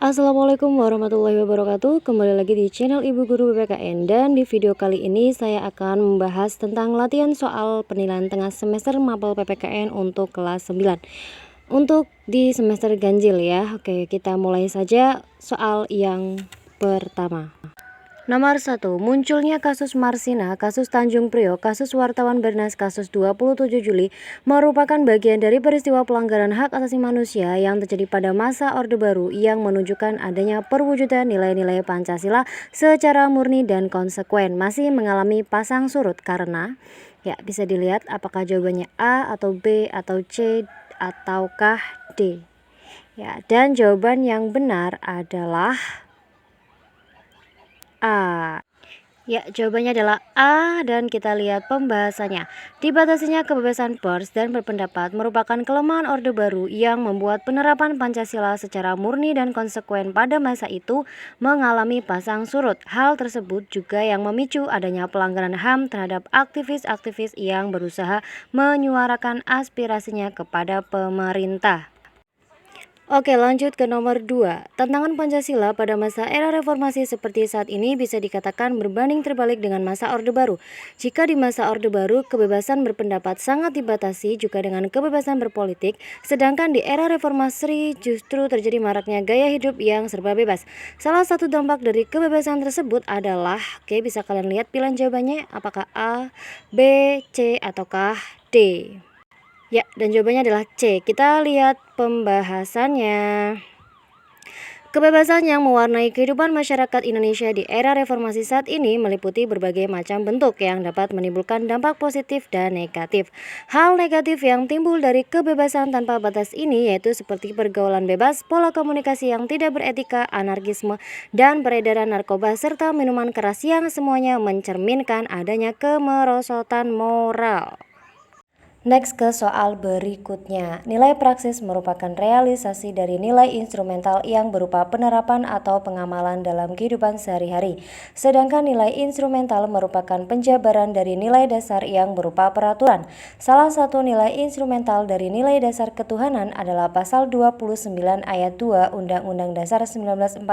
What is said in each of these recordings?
Assalamualaikum warahmatullahi wabarakatuh. Kembali lagi di channel Ibu Guru BPKN, dan di video kali ini saya akan membahas tentang latihan soal penilaian tengah semester mapel PPKN untuk kelas 9 untuk di semester ganjil ya. Oke, kita mulai saja soal yang pertama. Nomor 1. Munculnya kasus Marsina, kasus Tanjung Priok, kasus wartawan Bernas, kasus 27 Juli merupakan bagian dari peristiwa pelanggaran hak asasi manusia yang terjadi pada masa Orde Baru yang menunjukkan adanya perwujudan nilai-nilai Pancasila secara murni dan konsekuen. Masih mengalami pasang surut karena ya bisa dilihat apakah jawabannya A atau B atau C ataukah D. Ya, dan jawaban yang benar adalah A. Ya, jawabannya adalah A, dan kita lihat pembahasannya. Dibatasinya kebebasan pers dan berpendapat merupakan kelemahan Orde Baru yang membuat penerapan Pancasila secara murni dan konsekuen pada masa itu mengalami pasang surut. Hal tersebut juga yang memicu adanya pelanggaran HAM terhadap aktivis-aktivis yang berusaha menyuarakan aspirasinya kepada pemerintah. Oke, lanjut ke nomor 2. Tantangan Pancasila pada masa era reformasi seperti saat ini bisa dikatakan berbanding terbalik dengan masa Orde Baru. Jika di masa Orde Baru kebebasan berpendapat sangat dibatasi juga dengan kebebasan berpolitik, sedangkan di era reformasi justru terjadi maraknya gaya hidup yang serba bebas. Salah satu dampak dari kebebasan tersebut adalah, oke, bisa kalian lihat pilihan jawabannya apakah A, B, C ataukah D. Ya, dan jawabannya adalah C. Kita lihat pembahasannya. Kebebasan yang mewarnai kehidupan masyarakat Indonesia di era reformasi saat ini meliputi berbagai macam bentuk yang dapat menimbulkan dampak positif dan negatif. Hal negatif yang timbul dari kebebasan tanpa batas ini yaitu seperti pergaulan bebas, pola komunikasi yang tidak beretika, anarkisme, dan peredaran narkoba serta minuman keras yang semuanya mencerminkan adanya kemerosotan moral. Next ke soal berikutnya. Nilai praksis merupakan realisasi dari nilai instrumental yang berupa penerapan atau pengamalan dalam kehidupan sehari-hari. Sedangkan nilai instrumental merupakan penjabaran dari nilai dasar yang berupa peraturan. Salah satu nilai instrumental dari nilai dasar ketuhanan adalah pasal 29 ayat 2 Undang-Undang Dasar 1945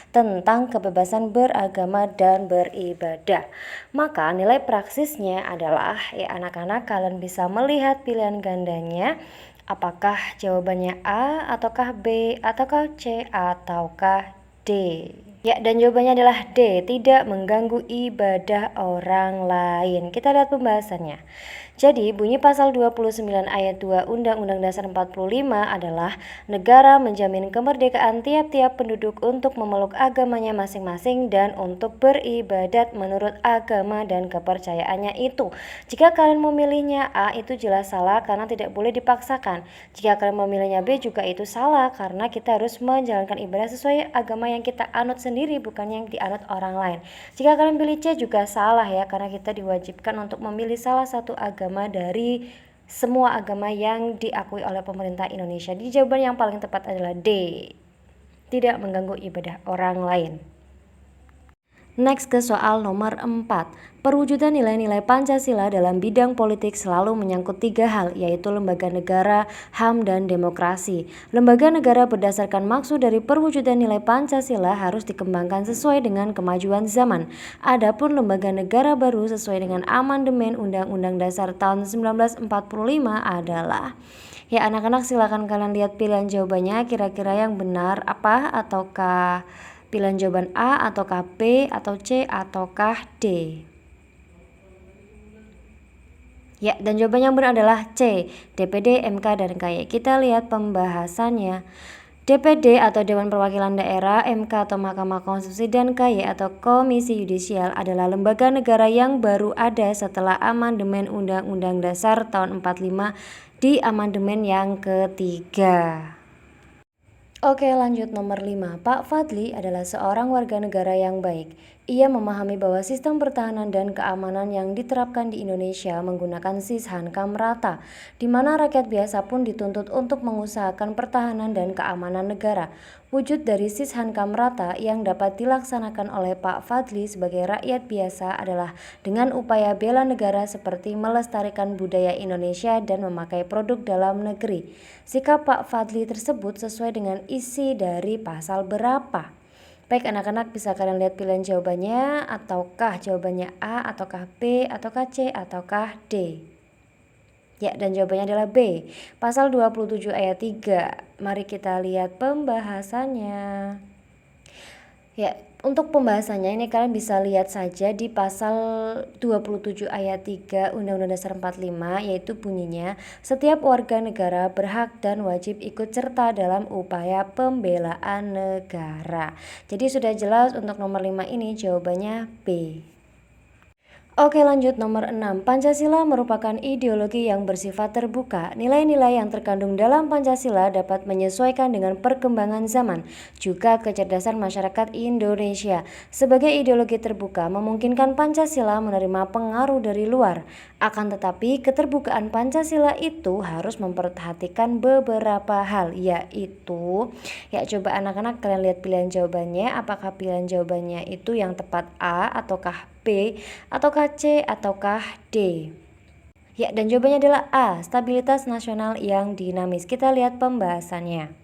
tentang kebebasan beragama dan beribadah. Maka nilai praksisnya adalah anak-anak kalian bisa melihat pilihan gandanya apakah jawabannya A ataukah B ataukah C ataukah D. Ya, dan jawabannya adalah D, tidak mengganggu ibadah orang lain. Kita lihat pembahasannya. Jadi, bunyi pasal 29 ayat 2 Undang-Undang Dasar 45 adalah negara menjamin kemerdekaan tiap-tiap penduduk untuk memeluk agamanya masing-masing dan untuk beribadat menurut agama dan kepercayaannya itu. Jika kalian memilihnya A, itu jelas salah karena tidak boleh dipaksakan. Jika kalian memilihnya B, juga itu salah karena kita harus menjalankan ibadah sesuai agama yang kita anut sendiri, bukan yang dianut orang lain. Jika kalian pilih C juga salah ya, karena kita diwajibkan untuk memilih salah satu agama dari semua agama yang diakui oleh pemerintah Indonesia. Di jawaban yang paling tepat adalah D, tidak mengganggu ibadah orang lain. Next ke soal nomor 4. Perwujudan nilai-nilai Pancasila dalam bidang politik selalu menyangkut 3 hal, yaitu lembaga negara, HAM, dan demokrasi. Lembaga negara berdasarkan maksud dari perwujudan nilai Pancasila harus dikembangkan sesuai dengan kemajuan zaman. Adapun lembaga negara baru sesuai dengan amandemen Undang-Undang Dasar tahun 1945 adalah, ya anak-anak silakan kalian lihat pilihan jawabannya kira-kira yang benar apa, ataukah pilihan jawaban A ataukah B atau C ataukah D. Ya, dan jawaban yang benar adalah C, DPD, MK, dan KY. Kita lihat pembahasannya. DPD atau Dewan Perwakilan Daerah, MK atau Mahkamah Konstitusi, dan KY atau Komisi Yudisial adalah lembaga negara yang baru ada setelah amandemen Undang-Undang Dasar tahun 45 di amandemen yang ketiga. Oke, lanjut nomor 5. Pak Fadli adalah seorang warga negara yang baik. Ia memahami bahwa sistem pertahanan dan keamanan yang diterapkan di Indonesia menggunakan Sishankam rata, di mana rakyat biasa pun dituntut untuk mengusahakan pertahanan dan keamanan negara. Wujud dari Sishankam rata yang dapat dilaksanakan oleh Pak Fadli sebagai rakyat biasa adalah dengan upaya bela negara seperti melestarikan budaya Indonesia dan memakai produk dalam negeri. Sikap Pak Fadli tersebut sesuai dengan isi dari pasal berapa? Baik anak-anak, bisa kalian lihat pilihan jawabannya, ataukah jawabannya A, ataukah B, ataukah C, ataukah D. Ya, dan jawabannya adalah B, pasal 27 ayat 3. Mari kita lihat pembahasannya. Ya, untuk pembahasannya ini kalian bisa lihat saja di pasal 27 ayat 3 Undang-Undang Dasar 45, yaitu bunyinya setiap warga negara berhak dan wajib ikut serta dalam upaya pembelaan negara. Jadi sudah jelas untuk nomor 5 ini jawabannya B. Oke, lanjut nomor 6. Pancasila merupakan ideologi yang bersifat terbuka. Nilai-nilai yang terkandung dalam Pancasila dapat menyesuaikan dengan perkembangan zaman, juga kecerdasan masyarakat Indonesia. Sebagai ideologi terbuka, memungkinkan Pancasila menerima pengaruh dari luar. Akan tetapi, keterbukaan Pancasila itu harus memperhatikan beberapa hal, yaitu, ya coba anak-anak kalian lihat pilihan jawabannya. Apakah pilihan jawabannya itu yang tepat A, ataukah B, ataukah C, ataukah D? Ya, dan jawabannya adalah A, stabilitas nasional yang dinamis. Kita lihat pembahasannya.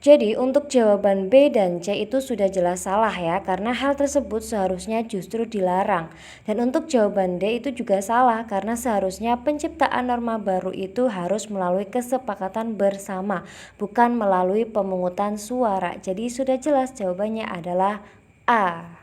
Jadi untuk jawaban B dan C itu sudah jelas salah ya, karena hal tersebut seharusnya justru dilarang. Dan untuk jawaban D itu juga salah, karena seharusnya penciptaan norma baru itu harus melalui kesepakatan bersama, bukan melalui pemungutan suara. Jadi sudah jelas jawabannya adalah A.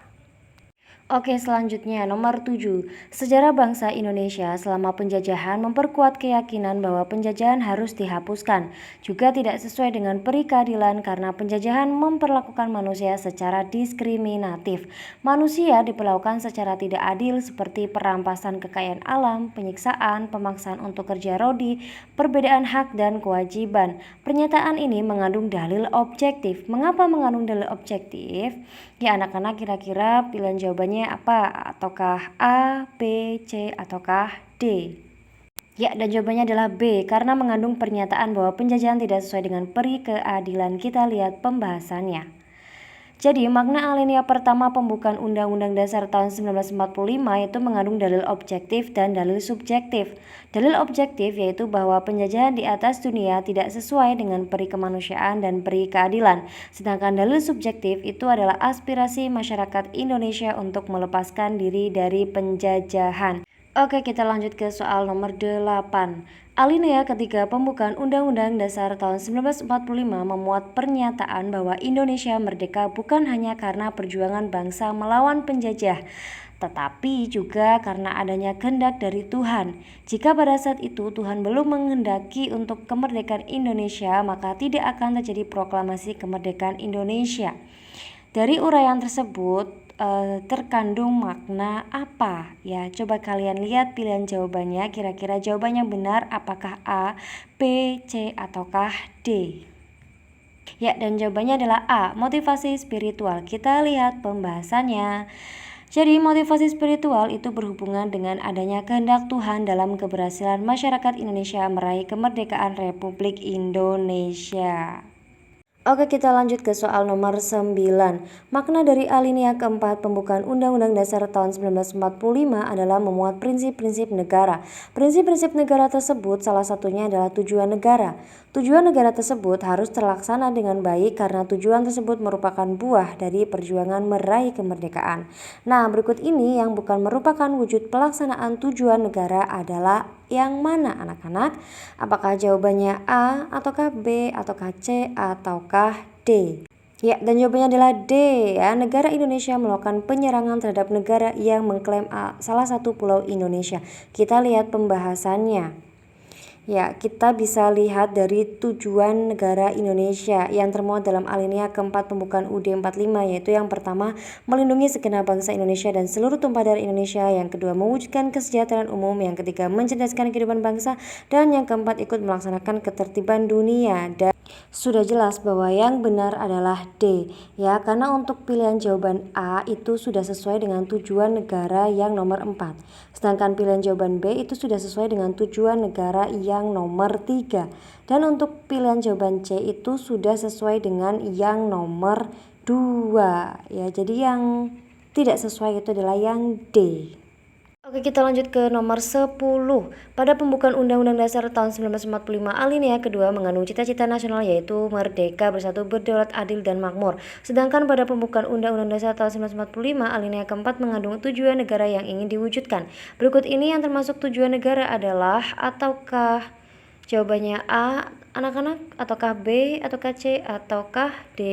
Oke, selanjutnya nomor 7. Sejarah bangsa Indonesia selama penjajahan memperkuat keyakinan bahwa penjajahan harus dihapuskan. Juga tidak sesuai dengan peri keadilan karena penjajahan memperlakukan manusia secara diskriminatif. Manusia diperlakukan secara tidak adil seperti perampasan kekayaan alam, penyiksaan, pemaksaan untuk kerja rodi, perbedaan hak dan kewajiban. Pernyataan ini mengandung dalil objektif. Mengapa mengandung dalil objektif? Ya anak-anak, kira-kira pilihan jawabannya apa? Ataukah A, B, C, ataukah D? Ya, dan jawabannya adalah B, karena mengandung pernyataan bahwa penjajahan tidak sesuai dengan peri keadilan. Kita lihat pembahasannya. Jadi makna alinea pertama pembukaan Undang-Undang Dasar tahun 1945 itu mengandung dalil objektif dan dalil subjektif. Dalil objektif yaitu bahwa penjajahan di atas dunia tidak sesuai dengan peri kemanusiaan dan peri keadilan. Sedangkan dalil subjektif itu adalah aspirasi masyarakat Indonesia untuk melepaskan diri dari penjajahan. Oke, kita lanjut ke soal nomor 8. Alinea ketiga pembukaan Undang-Undang Dasar tahun 1945 memuat pernyataan bahwa Indonesia merdeka bukan hanya karena perjuangan bangsa melawan penjajah, tetapi juga karena adanya kehendak dari Tuhan. Jika pada saat itu Tuhan belum menghendaki untuk kemerdekaan Indonesia, maka tidak akan terjadi proklamasi kemerdekaan Indonesia. Dari uraian tersebut terkandung makna apa? Ya, coba kalian lihat pilihan jawabannya. Kira-kira jawabannya benar apakah A, B, C, ataukah D? Ya, dan jawabannya adalah A, motivasi spiritual. Kita lihat pembahasannya. Jadi motivasi spiritual itu berhubungan dengan adanya kehendak Tuhan dalam keberhasilan masyarakat Indonesia meraih kemerdekaan Republik Indonesia. Oke, kita lanjut ke soal nomor 9. Makna dari alinea keempat pembukaan Undang-Undang Dasar tahun 1945 adalah memuat prinsip-prinsip negara. Prinsip-prinsip negara tersebut salah satunya adalah tujuan negara. Tujuan negara tersebut harus terlaksana dengan baik karena tujuan tersebut merupakan buah dari perjuangan meraih kemerdekaan. Nah, berikut ini yang bukan merupakan wujud pelaksanaan tujuan negara adalah yang mana anak-anak? Apakah jawabannya A, ataukah B, ataukah C, ataukah D? Ya, dan jawabannya adalah D ya. Negara Indonesia melakukan penyerangan terhadap negara yang mengklaim salah satu pulau Indonesia. Kita lihat pembahasannya. Ya, kita bisa lihat dari tujuan negara Indonesia yang termuat dalam alinea keempat pembukaan UUD 45, yaitu yang pertama, melindungi segenap bangsa Indonesia dan seluruh tumpah darah Indonesia, yang kedua, mewujudkan kesejahteraan umum, yang ketiga, mencerdaskan kehidupan bangsa, dan yang keempat, ikut melaksanakan ketertiban dunia. Dan Sudah jelas bahwa yang benar adalah D ya, karena untuk pilihan jawaban A itu sudah sesuai dengan tujuan negara yang nomor 4. Sedangkan pilihan jawaban B itu sudah sesuai dengan tujuan negara yang nomor 3. Dan untuk pilihan jawaban C itu sudah sesuai dengan yang nomor 2 ya. Jadi yang tidak sesuai itu adalah yang D. Oke, kita lanjut ke nomor 10. Pada pembukaan Undang-Undang Dasar tahun 1945 alinea kedua mengandung cita-cita nasional yaitu merdeka, bersatu, berdaulat, adil, dan makmur. Sedangkan pada pembukaan Undang-Undang Dasar tahun 1945 alinea keempat mengandung tujuan negara yang ingin diwujudkan. Berikut ini yang termasuk tujuan negara adalah ataukah jawabannya A, anak-anak, ataukah B, ataukah C, ataukah D?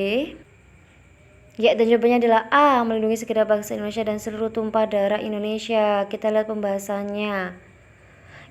Ya, dan jawabannya adalah A, melindungi segenap bangsa Indonesia dan seluruh tumpah darah Indonesia. Kita lihat pembahasannya.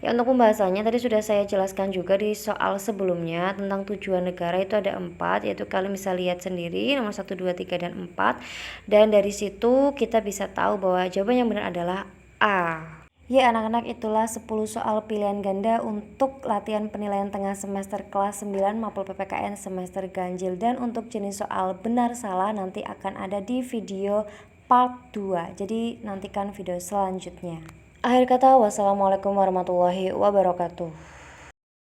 Ya, untuk pembahasannya tadi sudah saya jelaskan juga di soal sebelumnya tentang tujuan negara itu ada 4, yaitu kalian bisa lihat sendiri nomor 1, 2, 3, dan 4. Dan dari situ kita bisa tahu bahwa jawaban yang benar adalah A. Ya anak-anak, itulah 10 soal pilihan ganda untuk latihan penilaian tengah semester kelas 9 Mapel PPKN semester ganjil. Dan untuk jenis soal benar salah nanti akan ada di video part 2. Jadi nantikan video selanjutnya. Akhir kata, wassalamualaikum warahmatullahi wabarakatuh.